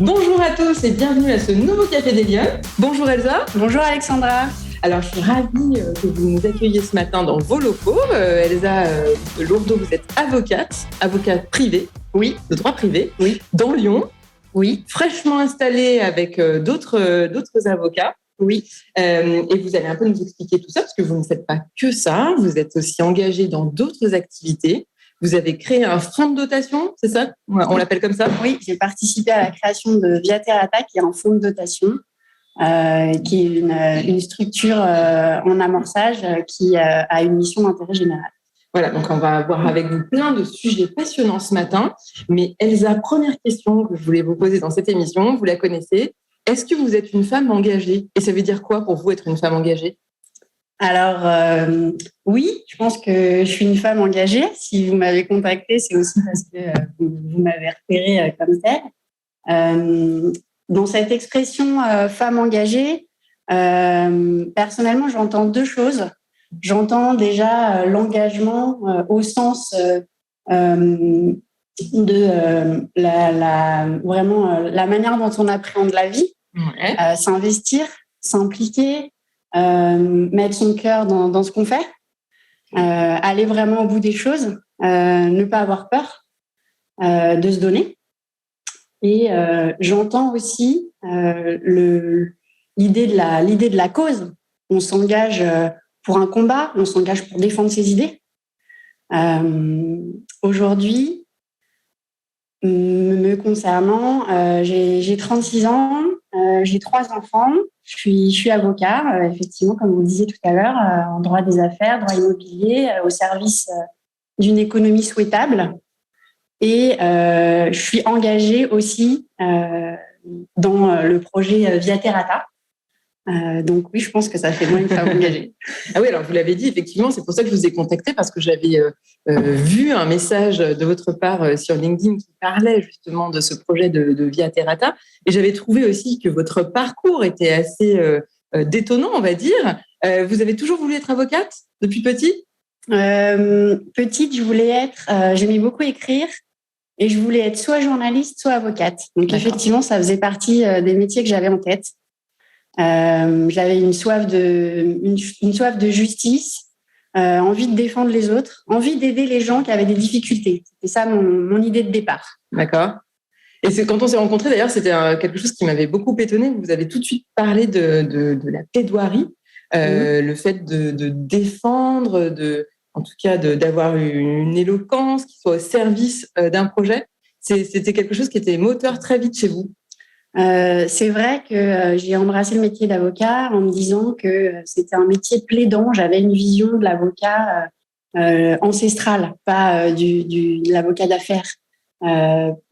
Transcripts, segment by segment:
Bonjour à tous et bienvenue à ce nouveau Café des Lions. Bonjour Elsa. Bonjour Alexandra. Alors, je suis ravie que vous nous accueilliez ce matin dans vos locaux. Elsa Lourdeau, vous êtes avocate privée, Oui. de droit privé, Oui. dans Lyon. Oui. Fraîchement installée avec d'autres avocats. Oui. Et vous allez un peu nous expliquer tout ça, parce que vous ne faites pas que ça. Vous êtes aussi engagée dans d'autres activités. Vous avez créé un fonds de dotation, c'est ça? On l'appelle comme ça? Oui, j'ai participé à la création de Via Terrata, qui est un fonds de dotation, qui est une structure en amorçage qui a une mission d'intérêt général. Voilà, donc on va avoir avec vous plein de sujets passionnants ce matin. Mais Elsa, première question que je voulais vous poser dans cette émission, vous la connaissez. Est-ce que vous êtes une femme engagée? Et ça veut dire quoi pour vous être une femme engagée? Alors, oui, je pense que je suis une femme engagée. Si vous m'avez contactée, c'est aussi parce que vous m'avez repérée comme telle. Dans cette expression femme engagée, personnellement, j'entends deux choses. J'entends déjà l'engagement au sens de vraiment la manière dont on appréhende la vie, s'investir, s'impliquer, mettre son cœur dans ce qu'on fait, aller vraiment au bout des choses, ne pas avoir peur de se donner. Et j'entends aussi l'idée de la cause. On s'engage pour un combat, on s'engage pour défendre ses idées. Aujourd'hui, me concernant, j'ai 36 ans, j'ai 3 enfants, je suis avocat, effectivement, comme vous le disiez tout à l'heure, en droit des affaires, droit immobilier, au service d'une économie souhaitable. Et je suis engagée aussi dans le projet Via Terrata. Donc oui, je pense que ça fait de moi une femme engagée. Ah oui, alors vous l'avez dit, effectivement, c'est pour ça que je vous ai contacté, parce que j'avais vu un message de votre part sur LinkedIn qui parlait justement de ce projet de Via Terrata. Et j'avais trouvé aussi que votre parcours était assez détonnant, on va dire. Vous avez toujours voulu être avocate depuis petit? Petite, j'aimais beaucoup écrire. Et je voulais être soit journaliste, soit avocate. Donc, effectivement, ça faisait partie des métiers que j'avais en tête. J'avais une soif de justice, envie de défendre les autres, envie d'aider les gens qui avaient des difficultés. C'était ça mon idée de départ. D'accord. Et c'est quand on s'est rencontrés, d'ailleurs, c'était quelque chose qui m'avait beaucoup étonnée. Vous avez tout de suite parlé de la plaidoirie, le fait de défendre, en tout cas d'avoir une éloquence qui soit au service d'un projet. C'était quelque chose qui était moteur très vite chez vous. C'est vrai que j'ai embrassé le métier d'avocat en me disant que c'était un métier plaidant. J'avais une vision de l'avocat ancestral, pas de l'avocat d'affaires.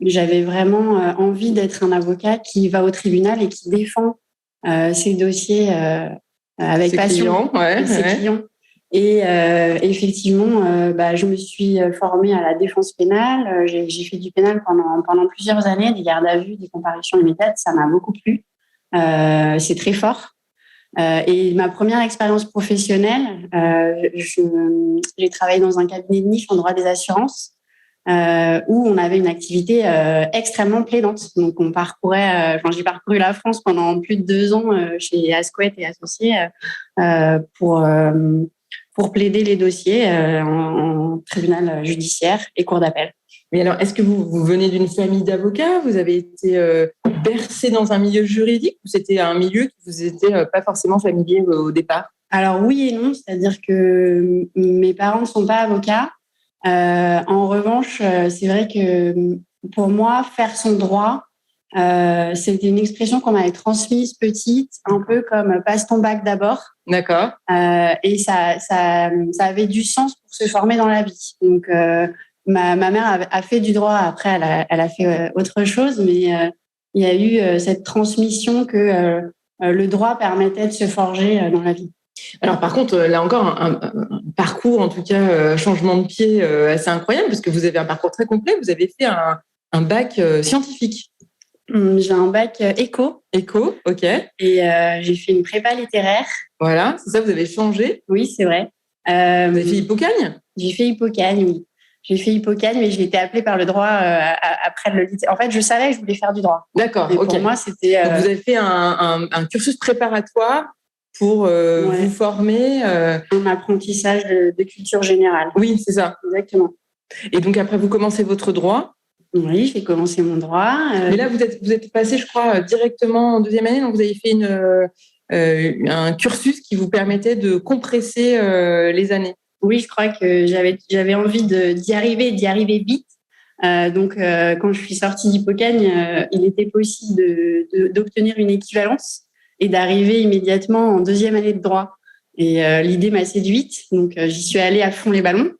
J'avais vraiment envie d'être un avocat qui va au tribunal et qui défend ses dossiers avec passion, ses clients. Et effectivement, je me suis formée à la défense pénale. J'ai fait du pénal pendant plusieurs années, des gardes à vue, des comparutions immédiates. Ça m'a beaucoup plu. C'est très fort. Et ma première expérience professionnelle, j'ai travaillé dans un cabinet de niche en droit des assurances, où on avait une activité extrêmement plaidante. Donc, j'ai parcouru la France pendant plus de 2 ans chez Asquette et Associés pour plaider les dossiers en tribunal judiciaire et cour d'appel. Mais alors, est-ce que vous venez d'une famille d'avocats? Vous avez été bercé dans un milieu juridique, ou c'était un milieu qui vous était pas forcément familier au départ? Alors oui et non, c'est-à-dire que mes parents ne sont pas avocats. En revanche, c'est vrai que pour moi, faire son droit, c'était une expression qu'on m'avait transmise petite, un peu comme passe ton bac d'abord. D'accord. Et ça avait du sens pour se former dans la vie. Donc, ma mère a fait du droit. Après, elle a fait autre chose, mais il y a eu cette transmission que le droit permettait de se forger dans la vie. Alors, par contre, là encore, un parcours, en tout cas, changement de pied assez incroyable, parce que vous avez un parcours très complet. Vous avez fait un bac scientifique. J'ai un bac éco. Éco, ok. Et j'ai fait une prépa littéraire. Voilà, c'est ça, vous avez changé. Oui, c'est vrai. Vous avez fait Hippocagne? J'ai fait Hippocagne, oui. J'ai fait Hippocagne, mais j'ai été appelée par le droit après le lycée. En fait, je savais que je voulais faire du droit. D'accord, Et ok. pour moi, c'était... Donc, vous avez fait un cursus préparatoire pour vous former. Un apprentissage de culture générale. Oui, c'est ça. Exactement. Et donc, après, vous commencez votre droit. Oui, j'ai commencé mon droit. Mais là, vous êtes passé, je crois, directement en deuxième année. Donc, vous avez fait un cursus qui vous permettait de compresser les années. Oui, je crois que j'avais envie d'y arriver vite. Donc, quand je suis sortie d'Hippocagne, il était possible d'obtenir une équivalence et d'arriver immédiatement en deuxième année de droit. Et l'idée m'a séduite, donc j'y suis allée à fond les ballons.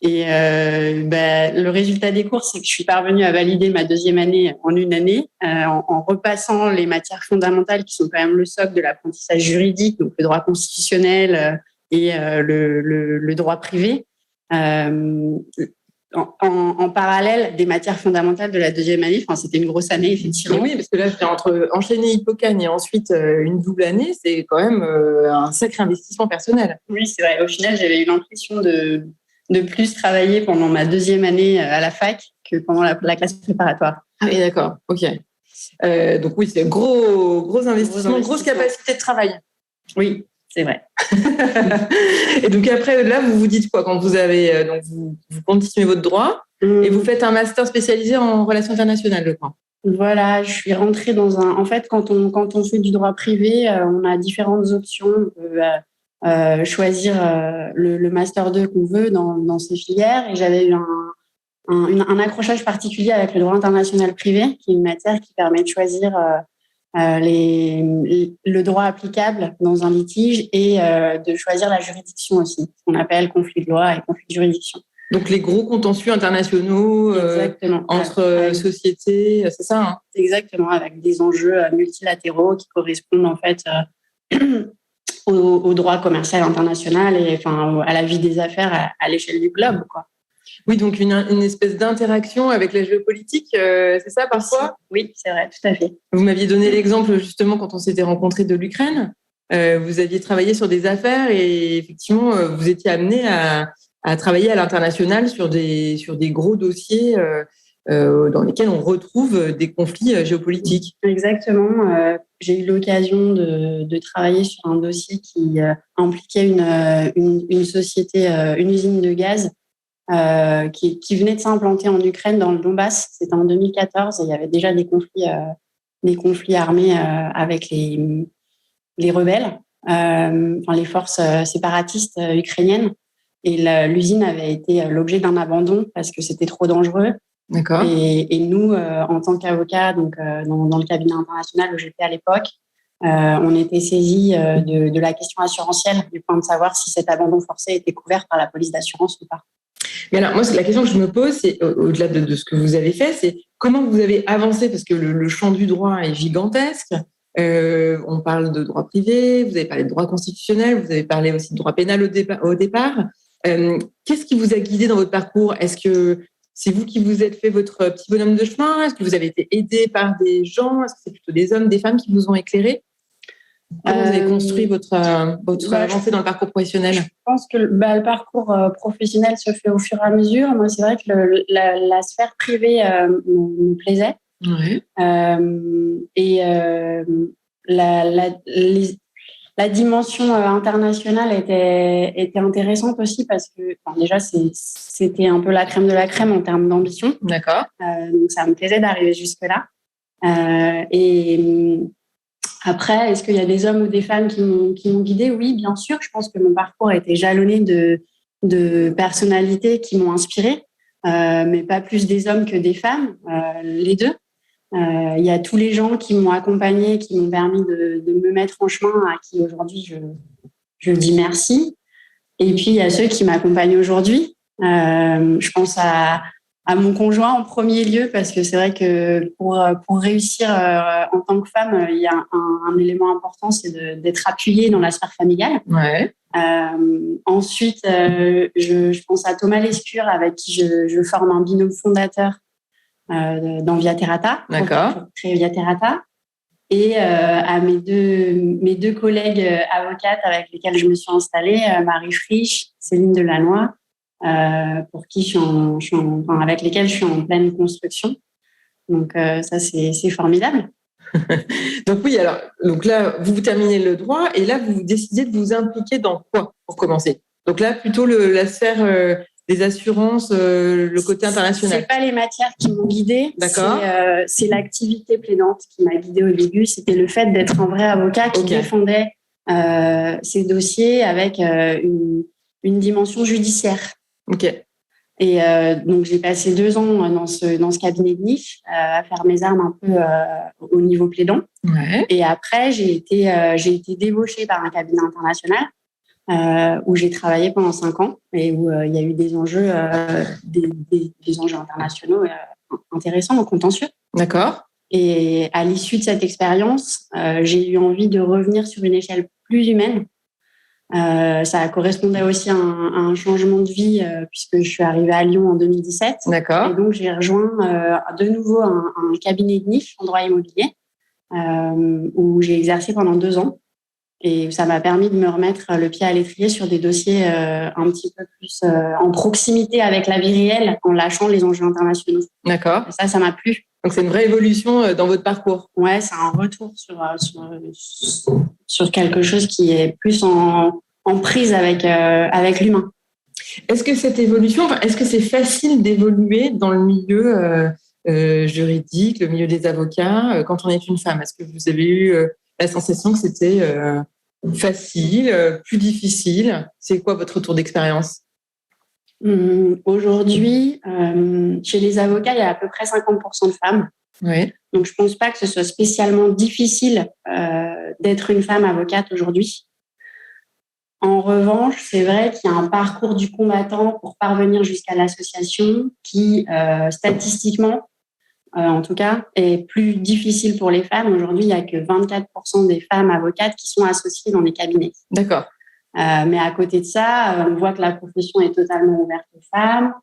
Et le résultat des cours, c'est que je suis parvenue à valider ma deuxième année en une année, en repassant les matières fondamentales qui sont quand même le socle de l'apprentissage juridique, donc le droit constitutionnel et le droit privé. En parallèle des matières fondamentales de la deuxième année. Enfin, c'était une grosse année, effectivement. Oui, parce que là, entre enchaîner Hippocagne et ensuite une double année, c'est quand même un sacré investissement personnel. Oui, c'est vrai. Au final, j'avais eu l'impression de plus travailler pendant ma deuxième année à la fac que pendant la classe préparatoire. Ah oui, d'accord. Ok. Donc oui, c'est gros investissement, grosse capacité de travail. Oui, c'est vrai. Et donc après, là, vous vous dites quoi quand vous avez donc vous continuez votre droit et vous faites un master spécialisé en relations internationales, je crois. Voilà, je suis rentrée dans un. En fait, quand on fait du droit privé, on a différentes options. On peut choisir le master 2 qu'on veut dans ces filières. Et j'avais eu un accrochage particulier avec le droit international privé, qui est une matière qui permet de choisir le droit applicable dans un litige et de choisir la juridiction aussi, ce qu'on appelle conflit de loi et conflit de juridiction. Donc les gros contentieux internationaux entre sociétés, c'est ça, hein? Exactement, avec des enjeux multilatéraux qui correspondent en fait au droit commercial international et enfin à la vie des affaires à l'échelle du globe, quoi. Oui, donc une espèce d'interaction avec la géopolitique, c'est ça parfois? Oui, c'est vrai, tout à fait. Vous m'aviez donné l'exemple justement quand on s'était rencontrés de l'Ukraine. Vous aviez travaillé sur des affaires et effectivement, vous étiez amené à travailler à l'international sur des gros dossiers dans lesquels on retrouve des conflits géopolitiques. Exactement. J'ai eu l'occasion de travailler sur un dossier qui impliquait une société, une usine de gaz qui venait de s'implanter en Ukraine, dans le Donbass. C'était en 2014 et il y avait déjà des conflits armés avec les rebelles, les forces séparatistes ukrainiennes. Et l'usine avait été l'objet d'un abandon parce que c'était trop dangereux. D'accord. Et nous, en tant qu'avocats, donc dans le cabinet international où j'étais à l'époque, on était saisis de la question assurantielle, du point de savoir si cet abandon forcé était couvert par la police d'assurance ou pas. Mais alors, moi, la question que je me pose, c'est au-delà de ce que vous avez fait, c'est comment vous avez avancé, parce que le champ du droit est gigantesque. On parle de droit privé, vous avez parlé de droit constitutionnel, vous avez parlé aussi de droit pénal au départ. Qu'est-ce qui vous a guidé dans votre parcours? Est-ce que c'est vous qui vous êtes fait votre petit bonhomme de chemin? Est-ce que vous avez été aidé par des gens? Est-ce que c'est plutôt des hommes, des femmes qui vous ont éclairé? Comment vous avez construit votre avancée dans le parcours professionnel? Je pense que le parcours professionnel se fait au fur et à mesure. Moi, c'est vrai que la sphère privée me plaisait. Oui. Et la dimension internationale était intéressante aussi parce que déjà, c'était un peu la crème de la crème en termes d'ambition. D'accord. Donc, ça me plaisait d'arriver jusque-là. Et après, est-ce qu'il y a des hommes ou des femmes qui m'ont guidée? Oui, bien sûr. Je pense que mon parcours a été jalonné de personnalités qui m'ont inspirée, mais pas plus des hommes que des femmes, les deux. Il y a tous les gens qui m'ont accompagnée, qui m'ont permis de me mettre en chemin, à qui aujourd'hui je dis merci. Et puis, il y a ceux qui m'accompagnent aujourd'hui. Je pense à mon conjoint en premier lieu, parce que c'est vrai que pour réussir en tant que femme, il y a un élément important, c'est d'être appuyée dans la sphère familiale. Ouais. Ensuite, je pense à Thomas Lescure, avec qui je forme un binôme fondateur dans Via Terrata. D'accord. Pour créer Via Terrata. Et à mes deux collègues avocates avec lesquelles je me suis installée, Marie Frisch, Céline Delannoy, pour qui avec lesquels je suis en pleine construction. Donc ça, c'est formidable. Donc oui, alors donc là, vous terminez le droit et là, vous décidez de vous impliquer dans quoi pour commencer? Donc là, plutôt la sphère des assurances, le côté international. C'est pas les matières qui m'ont guidée. D'accord. C'est l'activité plaidante qui m'a guidée au début. C'était le fait d'être un vrai avocat qui défendait ses dossiers avec une dimension judiciaire. Ok. Et donc, j'ai passé 2 ans dans ce cabinet de niche à faire mes armes un peu au niveau plaidant. Ouais. Et après, j'ai été débauchée par un cabinet international où j'ai travaillé pendant 5 ans et où il y a eu des enjeux internationaux intéressants, donc contentieux. D'accord. Et à l'issue de cette expérience, j'ai eu envie de revenir sur une échelle plus humaine. Ça correspondait aussi à un changement de vie puisque je suis arrivée à Lyon en 2017. D'accord. Et donc, j'ai rejoint de nouveau un cabinet de niche en droit immobilier où j'ai exercé pendant 2 ans. Et ça m'a permis de me remettre le pied à l'étrier sur des dossiers un petit peu plus en proximité avec la vie réelle en lâchant les enjeux internationaux. D'accord. Et ça m'a plu. Donc, c'est une vraie évolution dans votre parcours. Ouais, c'est un retour sur quelque chose qui est plus en prise avec l'humain. Est-ce que cette évolution, est-ce que c'est facile d'évoluer dans le milieu juridique, le milieu des avocats, quand on est une femme? Est-ce que vous avez eu la sensation que c'était facile, plus difficile? C'est quoi votre retour d'expérience? Aujourd'hui, chez les avocats, il y a à peu près 50% de femmes. Oui. Donc, je ne pense pas que ce soit spécialement difficile d'être une femme avocate aujourd'hui. En revanche, c'est vrai qu'il y a un parcours du combattant pour parvenir jusqu'à l'association qui, statistiquement, en tout cas, est plus difficile pour les femmes. Aujourd'hui, il n'y a que 24% des femmes avocates qui sont associées dans les cabinets. D'accord. Mais à côté de ça, on voit que la profession est totalement ouverte aux femmes.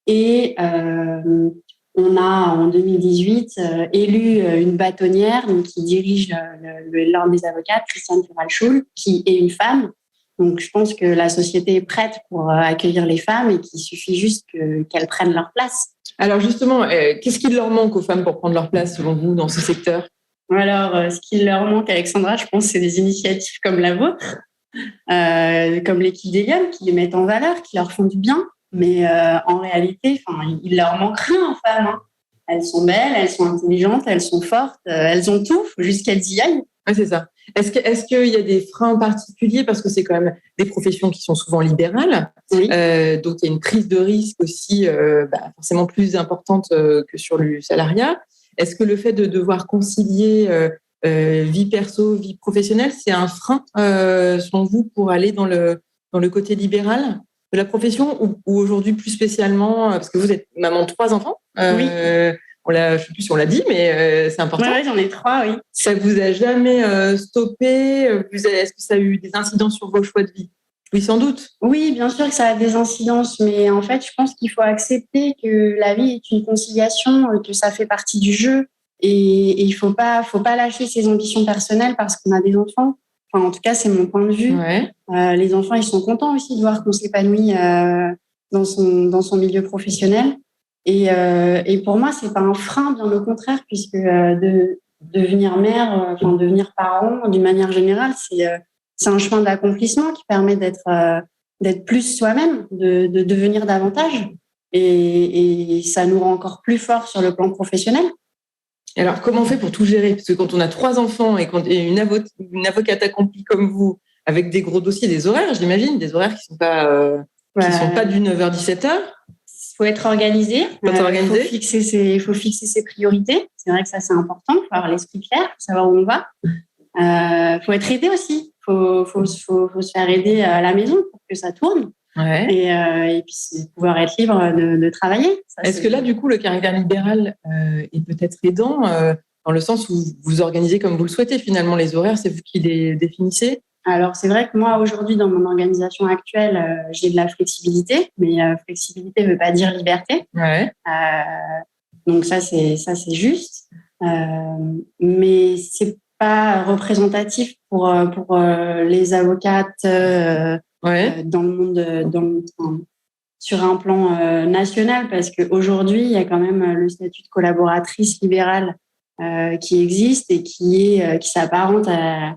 Et on a, en 2018, élu une bâtonnière donc, qui dirige l'Ordre des avocats, Christiane Ferral-Schul, qui est une femme. Donc, je pense que la société est prête pour accueillir les femmes et qu'il suffit juste qu'elles prennent leur place. Alors justement, qu'est-ce qu'il leur manque aux femmes pour prendre leur place, selon vous, dans ce secteur? Alors, ce qu'il leur manque, Alexandra, je pense, c'est des initiatives comme la vôtre, comme l'équipe d'Eliane, qui les mettent en valeur, qui leur font du bien. Mais en réalité, il leur manque rien aux femmes. Hein. Elles sont belles, elles sont intelligentes, elles sont fortes, elles ont tout, il faut juste qu'elles y aillent. Oui, c'est ça. Est-ce qu'il y a des freins particuliers, parce que c'est quand même des professions qui sont souvent libérales, oui. Donc il y a une prise de risque aussi forcément plus importante que sur le salariat. Est-ce que le fait de devoir concilier vie perso, vie professionnelle, c'est un frein selon vous pour aller dans le côté libéral de la profession ou aujourd'hui plus spécialement, parce que vous êtes maman de 3 enfants? Oui. Je ne sais plus si on l'a dit, mais c'est important. Oui, j'en ai 3, oui. Ça vous a jamais stoppé? Est-ce que ça a eu des incidences sur vos choix de vie? Oui, sans doute. Oui, bien sûr que ça a des incidences, mais en fait, je pense qu'il faut accepter que la vie est une conciliation, que ça fait partie du jeu, et il faut pas lâcher ses ambitions personnelles parce qu'on a des enfants. Enfin, en tout cas, c'est mon point de vue. Ouais. Les enfants, ils sont contents aussi de voir qu'on s'épanouit dans son milieu professionnel. Et pour moi, c'est pas un frein, bien au contraire, puisque de devenir mère, devenir parent, d'une manière générale, c'est un chemin d'accomplissement qui permet d'être plus soi-même, de devenir davantage. Et ça nous rend encore plus forts sur le plan professionnel. Alors, comment on fait pour tout gérer? Parce que quand on a 3 enfants et une avocate accomplie comme vous, avec des gros dossiers, des horaires, j'imagine, des horaires qui sont pas du 9h-17h. Il faut être organisé. Il faut fixer ses priorités. C'est vrai que ça, c'est important. Il faut avoir l'esprit clair, il faut savoir où on va. Il faut être aidé aussi. Il faut se faire aider à la maison pour que ça tourne. Ouais. Et puis pouvoir être libre de travailler. Est-ce que là, du coup, le caractère libéral est peut-être aidant dans le sens où vous organisez comme vous le souhaitez finalement les horaires, c'est vous qui les définissez? Alors, c'est vrai que moi, aujourd'hui, dans mon organisation actuelle, j'ai de la flexibilité, mais flexibilité ne veut pas dire liberté. Ouais. Donc, ça, c'est juste. Mais ce n'est pas représentatif pour les avocates dans le monde. sur un plan national, parce qu'aujourd'hui, il y a quand même le statut de collaboratrice libérale qui existe et qui s'apparente à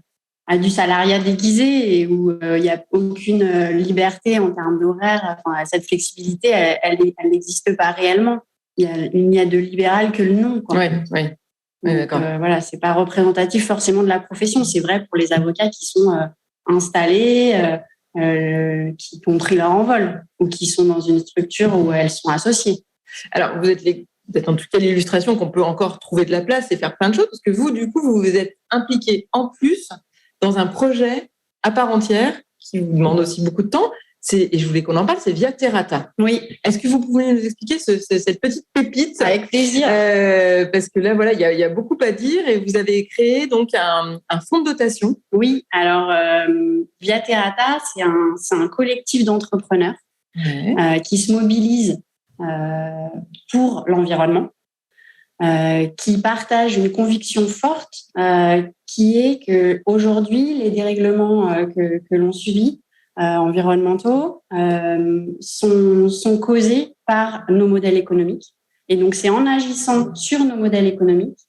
du salariat déguisé et où il n'y a aucune liberté en termes d'horaire. Enfin, cette flexibilité, elle n'existe pas réellement. Il n'y a de libéral que le nom, quoi. Ouais, d'accord. Voilà, c'est pas représentatif forcément de la profession. C'est vrai pour les avocats qui sont installés, qui ont pris leur envol ou qui sont dans une structure où elles sont associées. Alors, vous êtes en tout cas l'illustration qu'on peut encore trouver de la place et faire plein de choses, parce que vous, du coup, vous vous êtes impliqué en plus dans un projet à part entière qui vous demande aussi beaucoup de temps. Et je voulais qu'on en parle, c'est Viaterrata. Oui. Est-ce que vous pouvez nous expliquer cette petite pépite? Avec plaisir. Parce que là, voilà, il y a beaucoup à dire et vous avez créé donc un fonds de dotation. Oui, alors Viaterrata, c'est un collectif d'entrepreneurs qui se mobilisent pour l'environnement, qui partagent une conviction forte qui est qu'aujourd'hui, les dérèglements que l'on subit environnementaux sont causés par nos modèles économiques. Et donc, c'est en agissant sur nos modèles économiques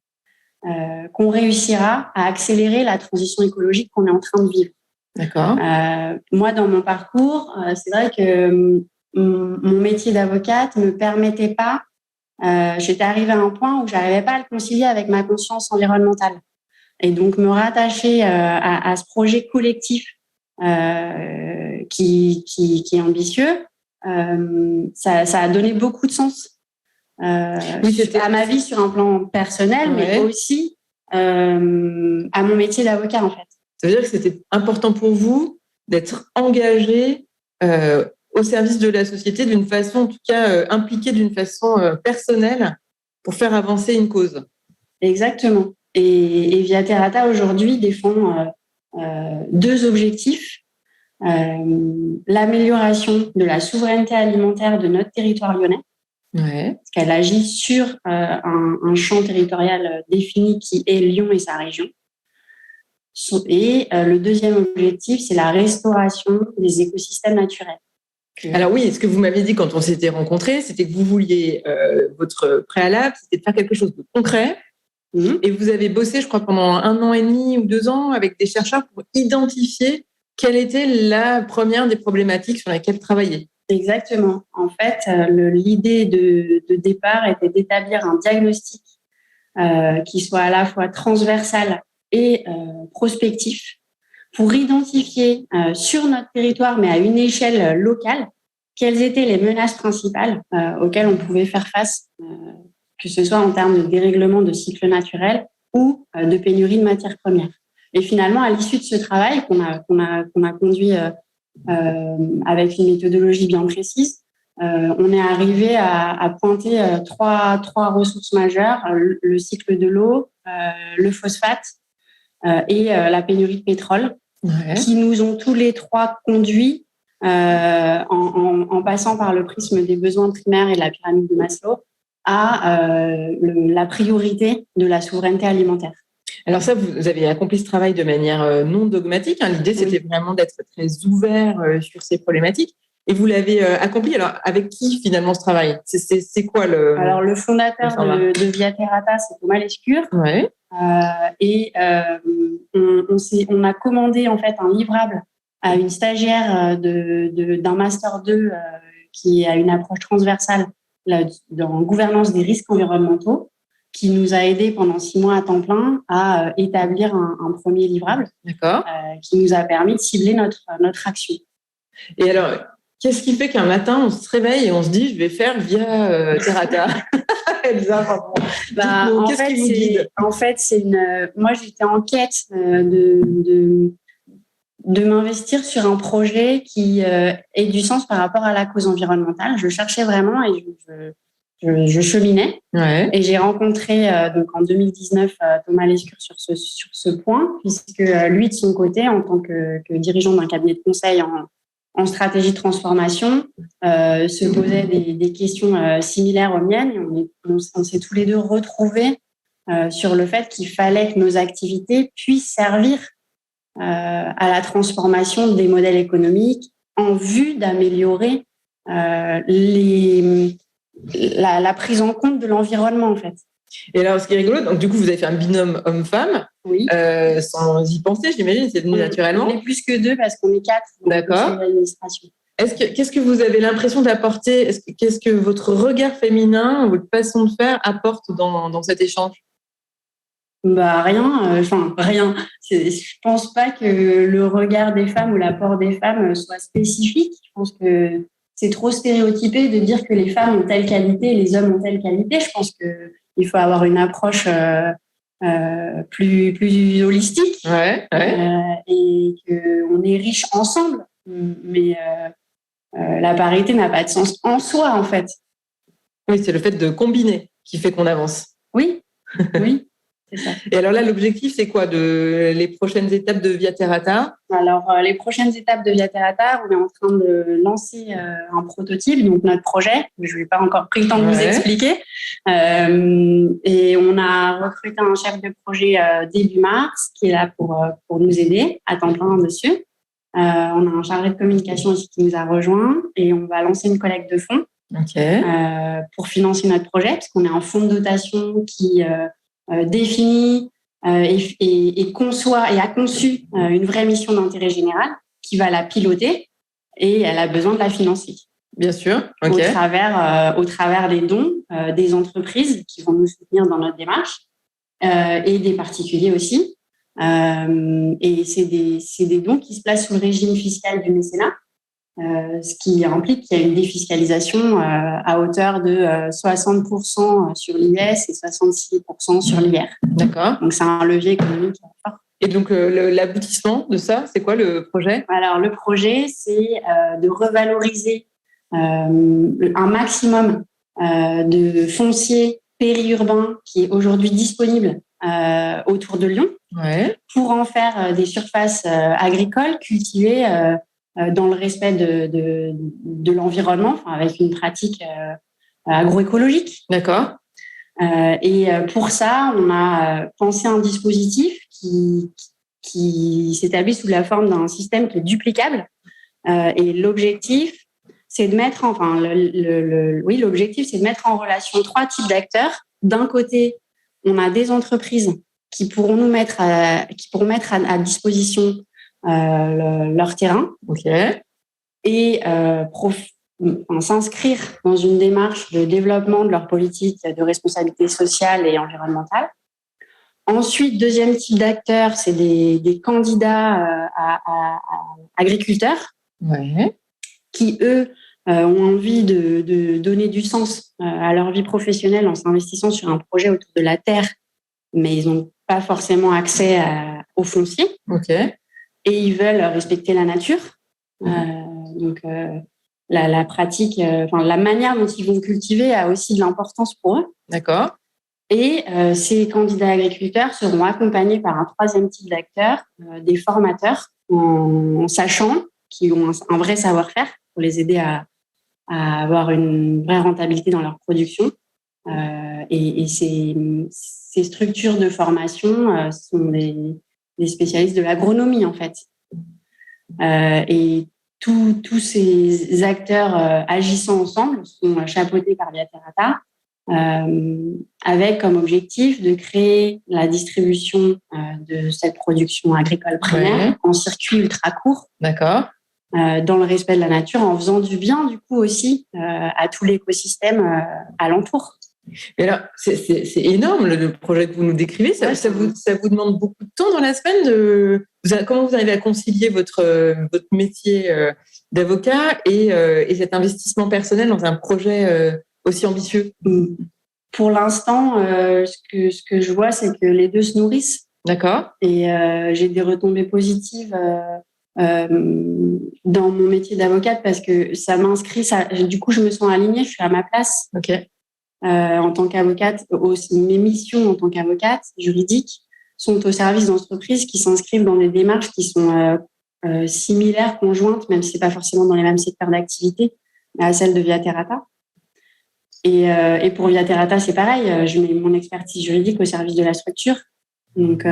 qu'on réussira à accélérer la transition écologique qu'on est en train de vivre. D'accord. Moi, dans mon parcours, c'est vrai que mon métier d'avocate ne me permettait pas. J'étais arrivée à un point où je n'arrivais pas à le concilier avec ma conscience environnementale. Et donc, me rattacher à ce projet collectif qui est ambitieux, ça a donné beaucoup de sens à ma vie sur un plan personnel, mais aussi à mon métier d'avocat, en fait. Ça veut dire que c'était important pour vous d'être engagé au service de la société d'une façon, en tout cas impliqué d'une façon personnelle pour faire avancer une cause. Exactement. Et Viaterrata aujourd'hui défend deux objectifs. L'amélioration de la souveraineté alimentaire de notre territoire lyonnais, parce qu'elle agit sur un champ territorial défini qui est Lyon et sa région. Et le deuxième objectif, c'est la restauration des écosystèmes naturels. Alors oui, ce que vous m'avez dit quand on s'était rencontrés, c'était que vous vouliez, votre préalable, c'était de faire quelque chose de concret. Et vous avez bossé, je crois, pendant 1 an et demi ou 2 ans avec des chercheurs pour identifier quelle était la première des problématiques sur lesquelles travailler. Exactement. En fait, l'idée de départ était d'établir un diagnostic qui soit à la fois transversal et prospectif pour identifier sur notre territoire, mais à une échelle locale, quelles étaient les menaces principales auxquelles on pouvait faire face, que ce soit en termes de dérèglement de cycle naturel ou de pénurie de matières premières. Et finalement, à l'issue de ce travail qu'on a conduit avec une méthodologie bien précise, on est arrivé à pointer trois ressources majeures, le cycle de l'eau, le phosphate et la pénurie de pétrole, qui nous ont tous les trois conduits en passant par le prisme des besoins primaires et de la pyramide de Maslow à la priorité de la souveraineté alimentaire. Alors ça, vous avez accompli ce travail de manière non dogmatique. L'idée, c'était vraiment d'être très ouvert sur ces problématiques. Et vous l'avez accompli. Alors, avec qui, finalement, ce travail ? C'est quoi le... Alors, le fondateur de Viaterrata, c'est Thomas Lescure. Et on a commandé, en fait, un livrable à une stagiaire d'un Master 2 qui a une approche transversale dans gouvernance des risques environnementaux, qui nous a aidés pendant 6 mois à temps plein à établir un premier livrable qui nous a permis de cibler notre action. Et alors, qu'est-ce qui fait qu'un matin, on se réveille et on se dit « je vais faire Viaterrata » Elsa, en fait, moi, j'étais en quête de m'investir sur un projet qui ait du sens par rapport à la cause environnementale. Je cherchais vraiment et je cheminais. Et j'ai rencontré donc en 2019 Thomas Lescure sur ce point, puisque lui, de son côté, en tant que dirigeant d'un cabinet de conseil en stratégie de transformation, se posait des questions similaires aux miennes. Et on s'est tous les deux retrouvés sur le fait qu'il fallait que nos activités puissent servir à la transformation des modèles économiques en vue d'améliorer la prise en compte de l'environnement, en fait. Et alors, ce qui est rigolo, donc du coup, vous avez fait un binôme homme-femme, Oui. sans y penser, j'imagine, c'est venu naturellement. On est plus que 2 parce qu'on est 4 dans l'administration. Qu'est-ce que vous avez l'impression d'apporter? Qu'est-ce que votre regard féminin, votre façon de faire apporte dans cet échange? Rien. Rien. Je pense pas que le regard des femmes ou l'apport des femmes soit spécifique. Je pense que c'est trop stéréotypé de dire que les femmes ont telle qualité et les hommes ont telle qualité. Je pense qu'il faut avoir une approche plus holistique. Ouais. Et qu'on est riche ensemble. Mais la parité n'a pas de sens en soi, en fait. Oui, c'est le fait de combiner qui fait qu'on avance. Oui. C'est ça. Et alors là, l'objectif, c'est quoi les prochaines étapes de Via Terrata? Alors, les prochaines étapes de Via Terrata, on est en train de lancer un prototype, donc notre projet. Je n'ai pas encore pris le temps de vous expliquer. Et on a recruté un chef de projet début mars qui est là pour nous aider à temps plein dessus. On a un chargé de communication aussi qui nous a rejoint et on va lancer une collecte de fonds pour financer notre projet, parce qu'on est en fonds de dotation qui définit et conçoit et a conçu une vraie mission d'intérêt général qui va la piloter et elle a besoin de la financer. Bien sûr. Au travers des dons des entreprises qui vont nous soutenir dans notre démarche et des particuliers aussi. Et c'est des dons qui se placent sous le régime fiscal du mécénat. Ce qui implique qu'il y a une défiscalisation à hauteur de 60% sur l'IS et 66% sur l'IR. D'accord. Donc, c'est un levier économique fort. Et donc, l'aboutissement de ça, c'est quoi le projet? Alors, le projet, c'est de revaloriser un maximum de foncier périurbain qui est aujourd'hui disponible autour de Lyon pour en faire des surfaces agricoles cultivées dans le respect de l'environnement, avec une pratique agroécologique. D'accord. Et pour ça, on a pensé un dispositif qui s'établit sous la forme d'un système qui est duplicable. Et l'objectif, c'est de mettre en relation 3 types d'acteurs. D'un côté, on a des entreprises qui pourront mettre à disposition leur terrain et s'inscrire dans une démarche de développement de leur politique de responsabilité sociale et environnementale. Ensuite, deuxième type d'acteurs, c'est des candidats agriculteurs qui, eux, ont envie de donner du sens à leur vie professionnelle en s'investissant sur un projet autour de la terre, mais ils n'ont pas forcément accès au foncier. Et ils veulent respecter la nature. Donc, la pratique, la manière dont ils vont cultiver a aussi de l'importance pour eux. D'accord. Et ces candidats agriculteurs seront accompagnés par un troisième type d'acteurs, des formateurs, en sachant qu'ils ont un vrai savoir-faire pour les aider à avoir une vraie rentabilité dans leur production. Et ces structures de formation sont des spécialistes de l'agronomie, en fait. Et tous ces acteurs agissant ensemble sont chapeautés par Via Terrata, avec comme objectif de créer la distribution de cette production agricole primaire en circuit ultra court. D'accord. Dans le respect de la nature, en faisant du bien, du coup, aussi à tout l'écosystème alentour. Et alors, c'est énorme le projet que vous nous décrivez. Ça vous demande beaucoup de temps dans la semaine comment vous arrivez à concilier votre métier d'avocat et cet investissement personnel dans un projet aussi ambitieux? Pour l'instant, ce que je vois, c'est que les deux se nourrissent. D'accord. Et j'ai des retombées positives dans mon métier d'avocate parce que ça m'inscrit, du coup, je me sens alignée, je suis à ma place. En tant qu'avocate, mes missions en tant qu'avocate juridique sont au service d'entreprises qui s'inscrivent dans des démarches qui sont similaires, conjointes, même si c'est pas forcément dans les mêmes secteurs d'activité, à celles de Via Terrata. Et pour Via Terrata, c'est pareil. Je mets mon expertise juridique au service de la structure. Donc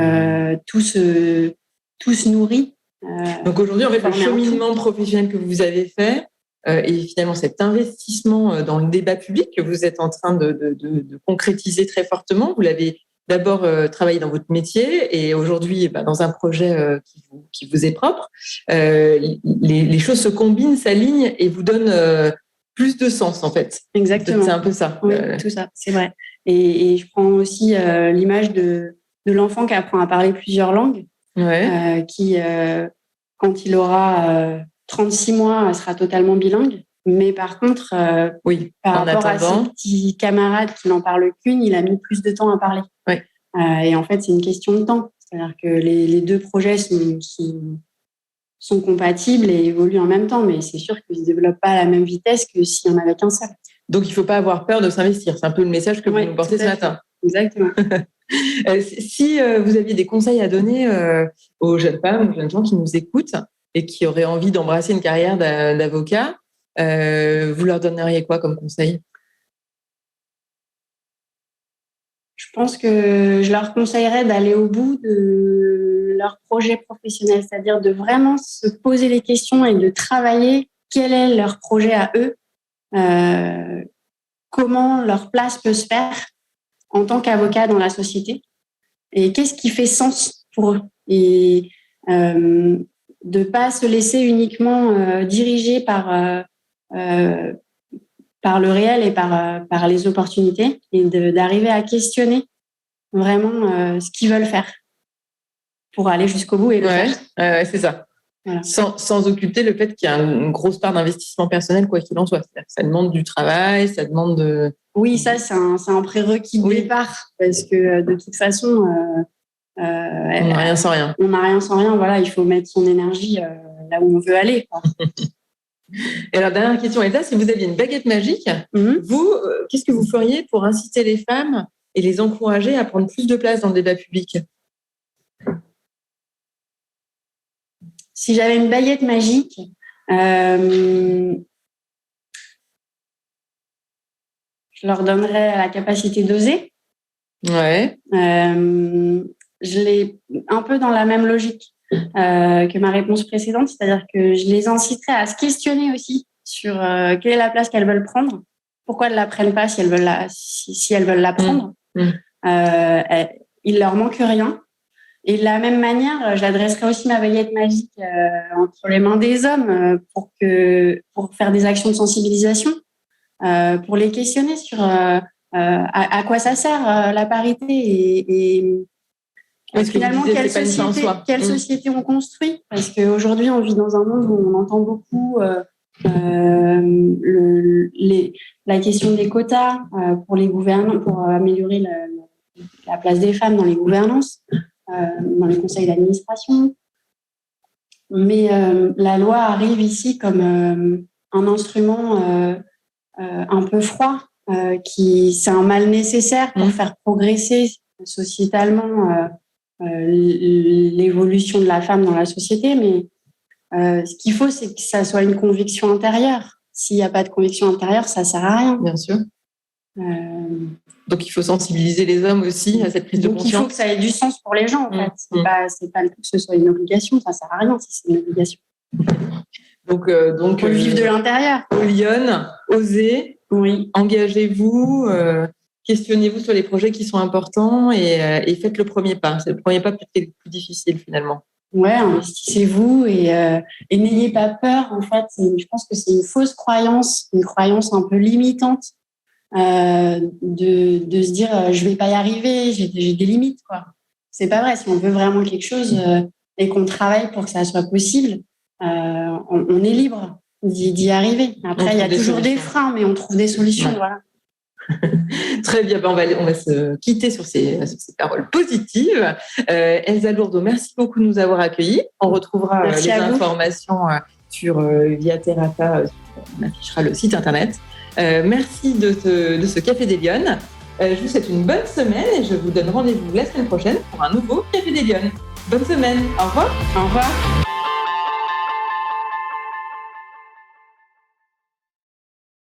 tout se nourrit. Donc aujourd'hui, en fait, le cheminement professionnel que vous avez fait, et finalement cet investissement dans le débat public que vous êtes en train de concrétiser très fortement. Vous l'avez d'abord travaillé dans votre métier et aujourd'hui dans un projet qui vous est propre. Les choses se combinent, s'alignent et vous donnent plus de sens en fait. Exactement. C'est un peu ça. Oui, tout ça, c'est vrai. Et je prends aussi l'image de l'enfant qui apprend à parler plusieurs langues, qui, quand il aura 36 mois, sera totalement bilingue. Mais par contre, par rapport à ses petits camarades qui n'en parlent qu'une, il a mis plus de temps à parler. Et en fait, c'est une question de temps. C'est-à-dire que les deux projets sont compatibles et évoluent en même temps, mais c'est sûr qu'ils ne se développent pas à la même vitesse que s'il n'y en avait qu'un seul. Donc, il ne faut pas avoir peur de s'investir. C'est un peu le message que vous nous portez ce matin. Exactement. Si vous aviez des conseils à donner aux jeunes femmes, aux jeunes gens qui nous écoutent et qui auraient envie d'embrasser une carrière d'avocat, vous leur donneriez quoi comme conseil ? Je pense que je leur conseillerais d'aller au bout de leur projet professionnel, c'est-à-dire de vraiment se poser les questions et de travailler quel est leur projet à eux, comment leur place peut se faire en tant qu'avocat dans la société et qu'est-ce qui fait sens pour eux. Et de ne pas se laisser uniquement diriger par le réel et par les opportunités et d'arriver à questionner vraiment ce qu'ils veulent faire pour aller jusqu'au bout et le faire. C'est ça. Voilà. Sans occulter le fait qu'il y a une grosse part d'investissement personnel, quoi qu'il en soit. Ça demande du travail, ça demande de... Oui, ça, c'est un prérequis de départ parce que de toute façon... on n'a rien sans rien. On n'a rien sans rien, voilà, il faut mettre son énergie là où on veut aller, quoi. Et alors, dernière question, Elsa, si vous aviez une baguette magique, vous, qu'est-ce que vous feriez pour inciter les femmes et les encourager à prendre plus de place dans le débat public ? Si j'avais une baguette magique, je leur donnerais la capacité d'oser. Ouais. Je l'ai un peu dans la même logique que ma réponse précédente, c'est-à-dire que je les inciterais à se questionner aussi sur quelle est la place qu'elles veulent prendre, pourquoi elles ne la prennent pas si elles veulent la prendre. Il leur manque rien. Et de la même manière, j'adresserai aussi ma baguette magique entre les mains des hommes pour faire des actions de sensibilisation, pour les questionner sur à quoi ça sert la parité et finalement quelle société on construit. Parce qu'aujourd'hui, on vit dans un monde où on entend beaucoup la question des quotas pour les gouvernants, pour améliorer la place des femmes dans les gouvernances. Dans les conseils d'administration. Mais la loi arrive ici comme un instrument un peu froid, c'est un mal nécessaire pour faire progresser sociétalement l'évolution de la femme dans la société. Mais ce qu'il faut, c'est que ça soit une conviction intérieure. S'il n'y a pas de conviction intérieure, ça ne sert à rien. Bien sûr. Donc, il faut sensibiliser les hommes aussi à cette prise de conscience. Il faut que ça ait du sens pour les gens, en fait. C'est pas le tout que ce soit une obligation, ça ne sert à rien si c'est une obligation. Donc faut le vivre de l'intérieur. Lyon, osez, engagez-vous, questionnez-vous sur les projets qui sont importants et faites le premier pas. C'est le premier pas peut-être le plus difficile, finalement. Ouais, investissez-vous et n'ayez pas peur, en fait. Je pense que c'est une fausse croyance, une croyance un peu limitante. De se dire je vais pas y arriver, j'ai des limites, quoi. C'est pas vrai. Si on veut vraiment quelque chose et qu'on travaille pour que ça soit possible, on est libre d'y arriver. Après, il y a toujours des freins, mais on trouve des solutions. Voilà. Très bien, on va se quitter sur ces paroles positives. Elsa Lourdeau, merci beaucoup de nous avoir accueillis. On retrouvera les informations sur via Terrata, on affichera le site internet. Merci de ce Café des Lyonnes. Je vous souhaite une bonne semaine et je vous donne rendez-vous la semaine prochaine pour un nouveau Café des Lyonnes. Bonne semaine. Au revoir. Au revoir.